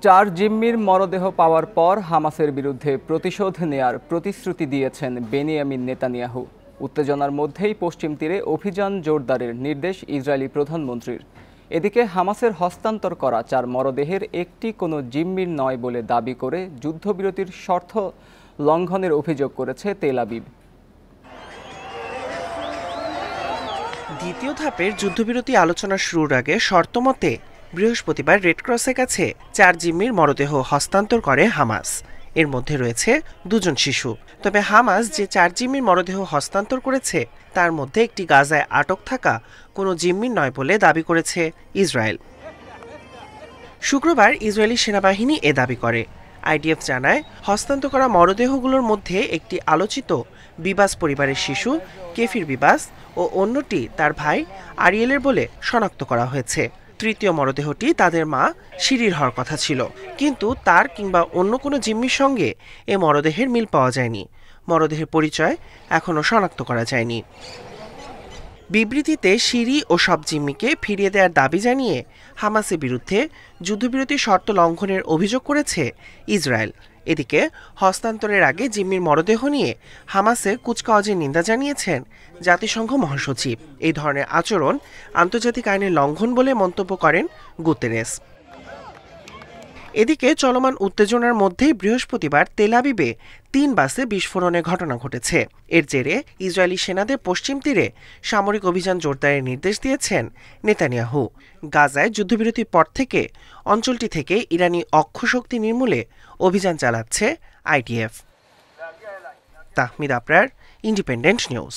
চার জিম্মির মরদেহ পাওয়ার পর হামাসের বিরুদ্ধে প্রতিশোধ নেয়ার প্রতিশ্রুতি দিয়েছেন বেনিয়ামিন নেতানিয়াহু। উত্তেজনার মধ্যেই পশ্চিম তীরে অভিযান জোরদারের নির্দেশ ইসরায়েলি প্রধানমন্ত্রীর। এদিকে হামাসের হস্তান্তর করা চার মরদেহের একটি কোনো জিম্মির নয় বলে দাবি করে যুদ্ধবিরতির শর্ত লঙ্ঘনের অভিযোগ করেছে তেল আবিব। দ্বিতীয় ধাপের যুদ্ধবিরতি আলোচনা শুরুর আগে শর্তমতে বৃহস্পতিবার রেডক্রসের কাছে চার জিম্মির মরদেহ হস্তান্তর করে হামাস। এর মধ্যে রয়েছে দুজন শিশু। তবে হামাস যে চার জিম্মির মরদেহ হস্তান্তর করেছে তার মধ্যে একটি গাজায় আটক থাকা কোনো জিম্মির নয় বলে দাবি করেছে ইসরায়েল। শুক্রবার ইসরায়েলি সেনাবাহিনী এ দাবি করে। আইডিএফ জানায়, হস্তান্তর করা মরদেহগুলোর মধ্যে একটি আলোচিত বিবাস পরিবারের শিশু কেফির বিবাস ও অন্যটি তার ভাই আরিয়েলের বলে শনাক্ত করা হয়েছে। তৃতীয় মরদেহটি তাদের মা শিরির হওয়ার কথা ছিল, কিন্তু তার কিংবা অন্য কোনো জিম্মির সঙ্গে এ মরদেহের মিল পাওয়া যায়নি। মরদেহের পরিচয় এখনও শনাক্ত করা যায়নি। বিবৃতিতে শিরি ও সব জিম্মিকে ফিরিয়ে দেওয়ার দাবি জানিয়ে হামাসের বিরুদ্ধে যুদ্ধবিরতি শর্ত লঙ্ঘনের অভিযোগ করেছে ইসরায়েল। এদিকে হস্তান্তরের আগে জিম্মির মরদেহ নিয়ে হামাসে কুচকাওয়াজের নিন্দা জানিয়েছেন জাতিসংঘ মহাসচিব। এই ধরনের আচরণ আন্তর্জাতিক আইনের লঙ্ঘন বলে মন্তব্য করেন গুতেরেস। এদিকে চলমান উত্তেজনার মধ্যেই বৃহস্পতিবার তেল আবিবে 3 বাসে বিস্ফোরণের ঘটনা ঘটেছে। এর জেরে ইসরায়েলি সেনাদের পশ্চিম তীরে সামরিক অভিযান জোরদারের নির্দেশ দিয়েছেন নেতানিয়াহু। গাজায় যুদ্ধবিরতির পর থেকে অঞ্চলটি থেকে ইরানি অক্ষশক্তি নির্মূলে অভিযান চালাচ্ছে IDF. Tahmid Abrar, independent news.